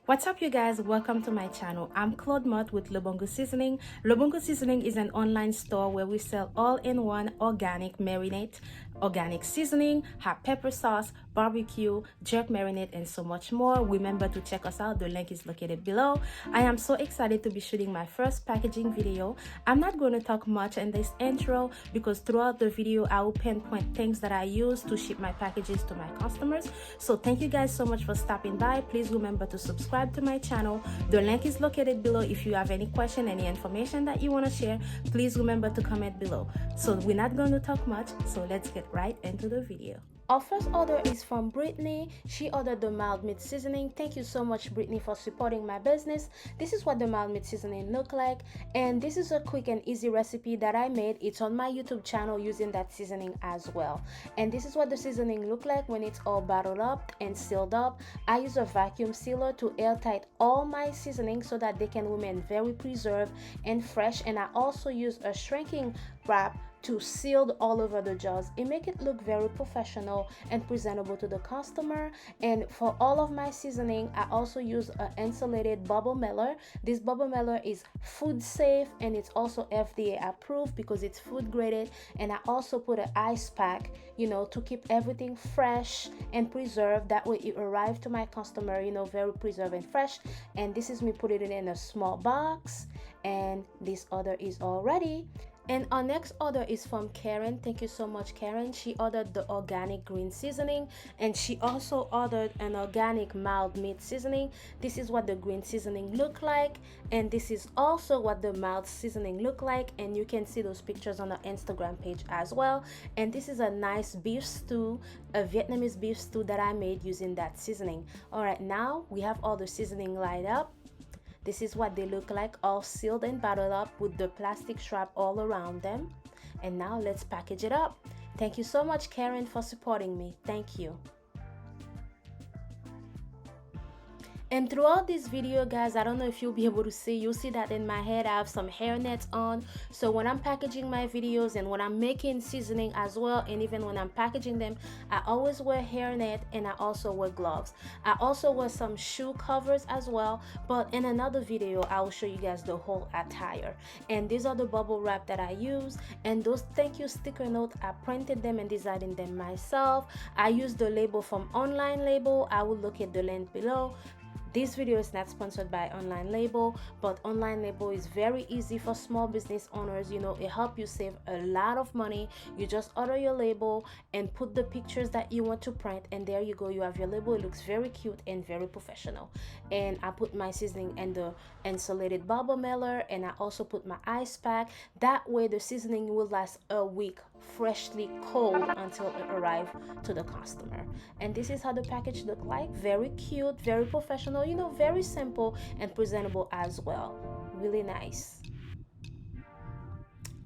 What's up, you guys? Welcome to my channel. I'm Claude Mott with Lebongo Seasoning. Lebongo Seasoning is an online store where we sell all-in-one organic marinade, organic seasoning, hot pepper sauce, barbecue, jerk marinade, and so much more. Remember to check us out. The link is located below. I am so excited to be shooting my first packaging video. I'm not going to talk much in this intro because throughout the video I will pinpoint things that I use to ship my packages to my customers. So thank you guys so much for stopping by. Please remember to subscribe to my channel. The link is located below. If you have any question, any information that you want to share, please remember to comment below. So we're not going to talk much, so let's get right into the video. Our first order is from Brittany. She ordered the mild meat seasoning. Thank you so much, Brittany, for supporting my business. This is what the mild meat seasoning look like, and this is a quick and easy recipe that I made. It's on my YouTube channel using that seasoning as well. And this is what the seasoning look like when it's all bottled up and sealed up. I use a vacuum sealer to airtight all my seasoning so that they can remain very preserved and fresh. And I also use a shrinking wrap to seal all over the jars. It make it look very professional and presentable to the customer. And for all of my seasoning, I also use an insulated bubble mailer. This bubble mailer is food safe and it's also FDA approved because it's food graded. And I also put an ice pack, to keep everything fresh and preserved. That way it arrives to my customer, very preserved and fresh. And this is me putting it in a small box, and this order is all ready. And our next order is from Karen. Thank you so much, Karen. She ordered the organic green seasoning, and she also ordered an organic mild meat seasoning. This is what the green seasoning look like, and this is also what the mild seasoning look like, and you can see those pictures on our Instagram page as well. And this is a nice beef stew, a Vietnamese beef stew that I made using that seasoning. All right, now we have all the seasoning lined up. This is what they look like, all sealed and bottled up with the plastic strap all around them. And now let's package it up. Thank you so much, Karen, for supporting me. Thank you. And throughout this video, guys, I don't know if you'll be able to see, you'll see that in my head I have some hairnets on. So when I'm packaging my videos and when I'm making seasoning as well, and even when I'm packaging them, I always wear hairnet, and I also wear gloves. I also wear some shoe covers as well, but in another video I will show you guys the whole attire. And these are the bubble wrap that I use, and those thank you sticker note, I printed them and designed them myself. I used the label from Online Label. I will look at the link below. This video is not sponsored by Online Label, but Online Label is very easy for small business owners. It helps you save a lot of money. You just order your label and put the pictures that you want to print, and there you go, you have your label. It looks very cute and very professional. And I put my seasoning in the insulated bubble mailer, and I also put my ice pack. That way the seasoning will last a week freshly cold until it arrives to the customer. And this is how the package look like. Very cute, very professional, very simple and presentable as well. Really nice.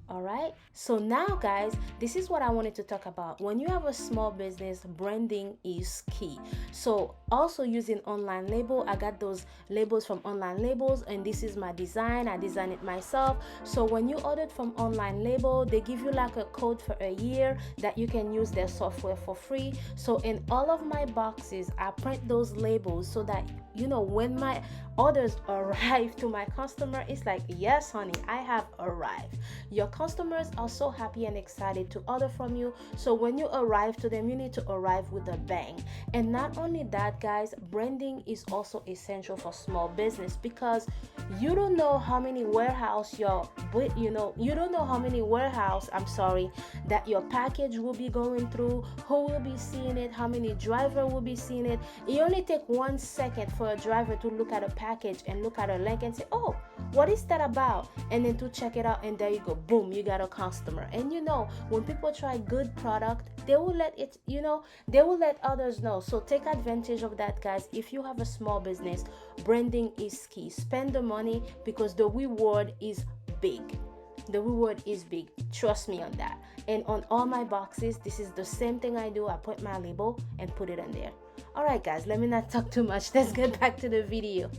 All right, so now guys, this is what I wanted to talk about. When you have a small business, branding is key. So also using Online Label, I got those labels from Online Labels, and this is my design. I designed it myself. So when you ordered from Online Label, they give you like a code for a year that you can use their software for free. So in all of my boxes, I print those labels so that when my orders arrive to my customer, it's like, yes honey, I have arrived. Your customers are so happy and excited to order from you. So when you arrive to them, you need to arrive with a bang. And not only that, guys, branding is also essential for small business, because you don't know how many warehouse that your package will be going through, who will be seeing it, how many driver will be seeing it. It only take 1 second for a driver to look at a package and look at a link and say, oh, what is that about? And then to check it out, and there you go, boom, you got a customer. And when people try good product, they will let others know. So take advantage of that, guys. If you have a small business, branding is key. Spend the money because the reward is big. The reward is big. Trust me on that. And on all my boxes, this is the same thing I do. I put my label and put it in there. All right, guys, let me not talk too much. Let's get back to the video.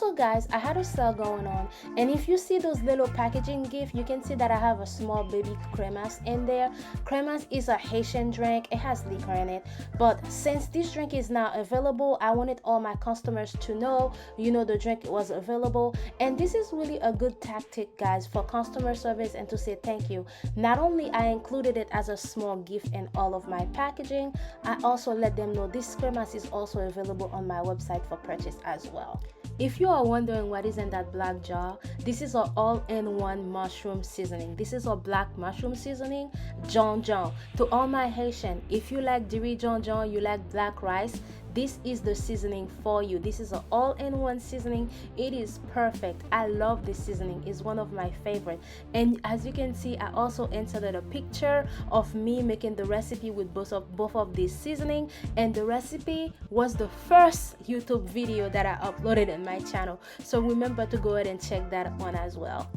Also guys, I had a sale going on, and if you see those little packaging gift, you can see that I have a small baby cremas in there. Cremas is a Haitian drink. It has liquor in it, but since this drink is now available, I wanted all my customers to know, the drink was available. And this is really a good tactic, guys, for customer service and to say thank you. Not only I included it as a small gift in all of my packaging, I also let them know this cremas is also available on my website for purchase as well. If you are wondering what is in that black jar, this is our all-in-one mushroom seasoning. This is our black mushroom seasoning, John John. To all my Haitian, if you like diri John John, you like black rice, this is the seasoning for you. This is an all-in-one seasoning. It is perfect. I love this seasoning. It's one of my favorite. And as you can see, I also inserted a picture of me making the recipe with both of this seasoning, and the recipe was the first YouTube video that I uploaded in my channel. So remember to go ahead and check that one as well.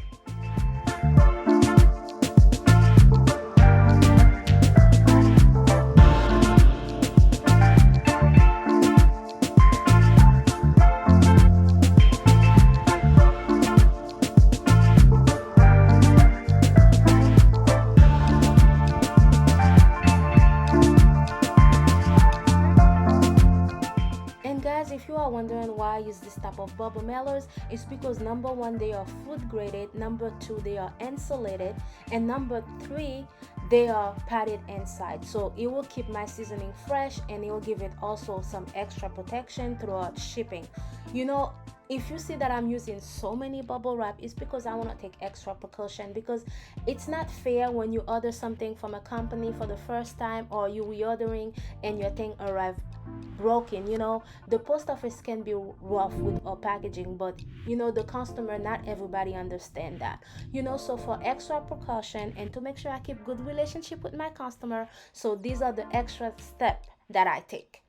If you are wondering why I use this type of bubble mailers, it's because number one, they are food graded, number two, they are insulated, and number three, they are padded inside, so it will keep my seasoning fresh, and it will give it also some extra protection throughout shipping. If you see that I'm using so many bubble wrap, it's because I want to take extra precaution, because it's not fair when you order something from a company for the first time, or you reordering and your thing arrived broken. The post office can be rough with our packaging, but the customer, not everybody understand that. So for extra precaution and to make sure I keep good relationship with my customer, so these are the extra steps that I take.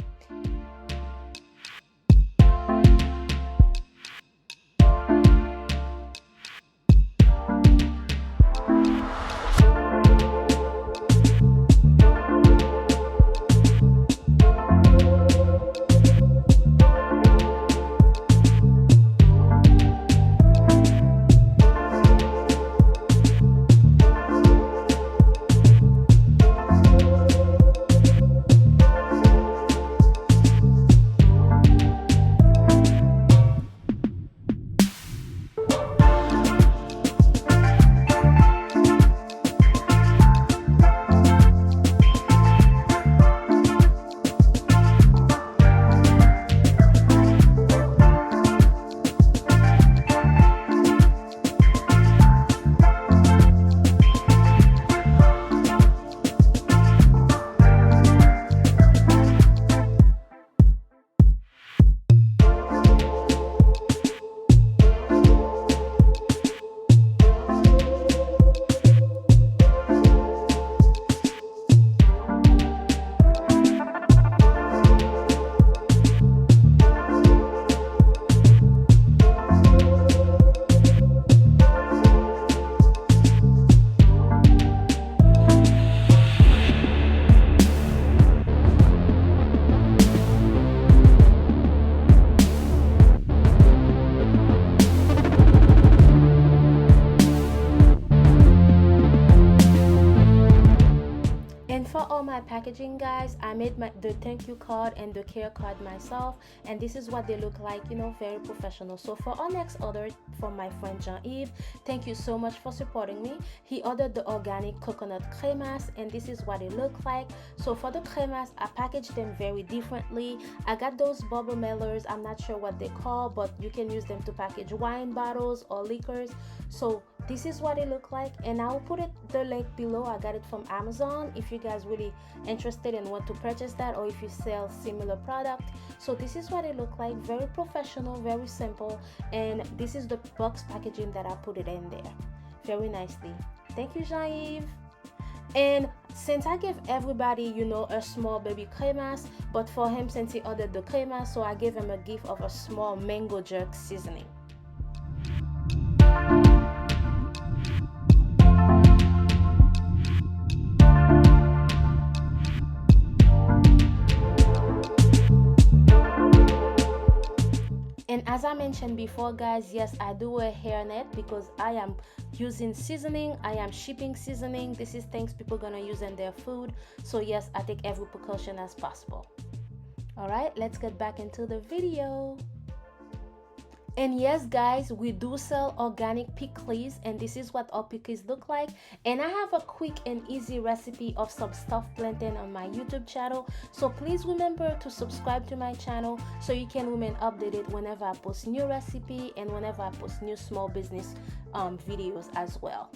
For all my packaging, guys, I made the thank you card and the care card myself, and this is what they look like, very professional. So for our next order from my friend Jean-Yves, thank you so much for supporting me. He ordered the organic coconut cremas, and this is what it looked like. So for the cremas, I packaged them very differently. I got those bubble mailers, I'm not sure what they call, but you can use them to package wine bottles or liquors. So this is what it looked like, and I'll put the link below. I got it from Amazon if you guys really interested and want to purchase that, or if you sell similar product. So this is what it looked like, very professional, very simple, and this is the box packaging that I put it in there very nicely. Thank you, Jean-Yves. And since I gave everybody, a small baby cremas, but for him, since he ordered the cremas, so I gave him a gift of a small mango jerk seasoning. And as I mentioned before, guys, yes, I do a hairnet because I am using seasoning. I am shipping seasoning. This is things people gonna use in their food. So yes, I take every precaution as possible. All right, let's get back into the video. And yes, guys, we do sell organic pickles, and this is what our pickles look like. And I have a quick and easy recipe of some stuffed plantain on my YouTube channel, so please remember to subscribe to my channel so you can remain updated whenever I post new recipe and whenever I post new small business videos as well.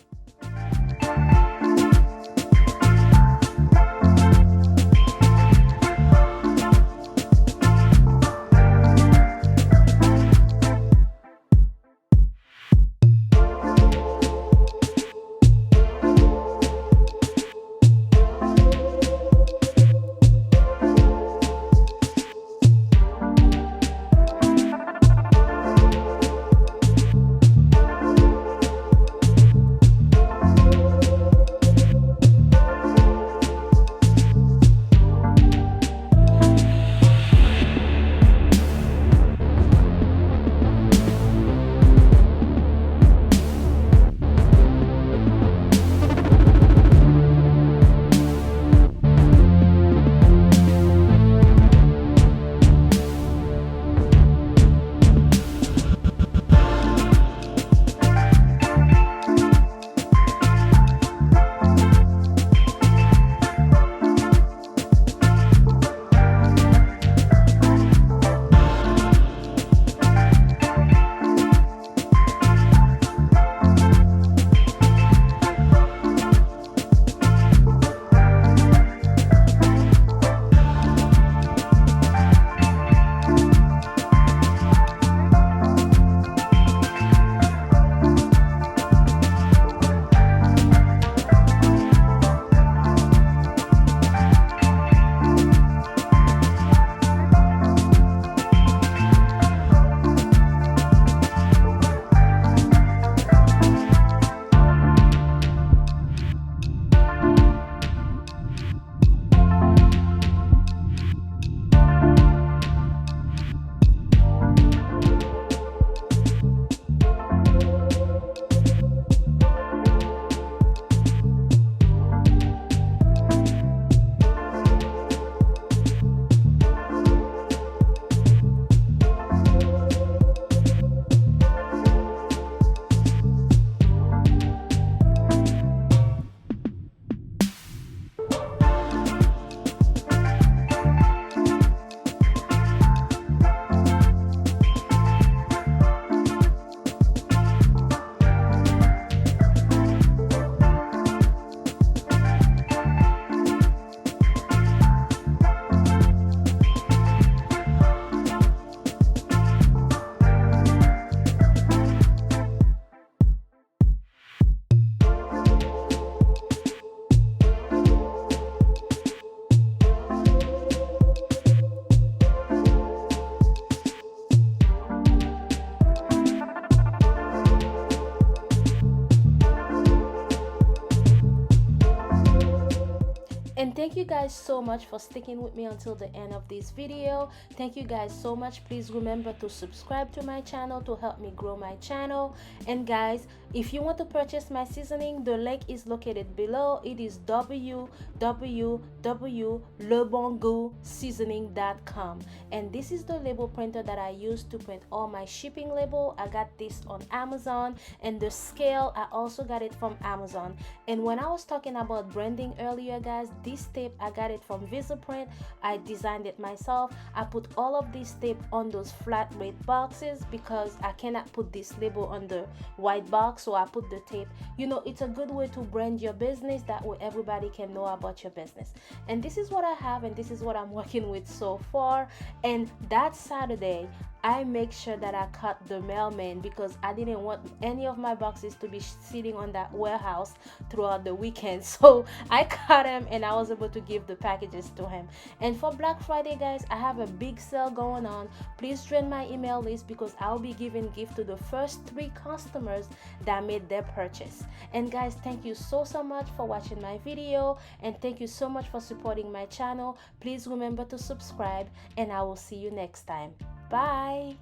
And thank you guys so much for sticking with me until the end of this video. Thank you guys so much. Please remember to subscribe to my channel to help me grow my channel. And guys, if you want to purchase my seasoning, the link is located below. It is www.lebongoutseasoningllc.com, and this is the label printer that I use to print all my shipping label. I got this on Amazon, and the scale I also got it from Amazon. And when I was talking about branding earlier, guys, this tape I got it from Viscous. I designed it myself. I put all of this tape on those flat rate boxes because I cannot put this label on the white box, so I put the tape. You know, it's a good way to brand your business, that way everybody can know about your business. And this is what I have, and this is what I'm working with so far. And that Saturday I make sure that I cut the mailman because I didn't want any of my boxes to be sitting on that warehouse throughout the weekend. So I cut him and I was able to give the packages to him. And for Black Friday, guys, I have a big sale going on. Please join my email list because I'll be giving gift to the first 3 customers that made their purchase. And guys, thank you so much for watching my video, and thank you so much for supporting my channel. Please remember to subscribe, and I will see you next time. Bye.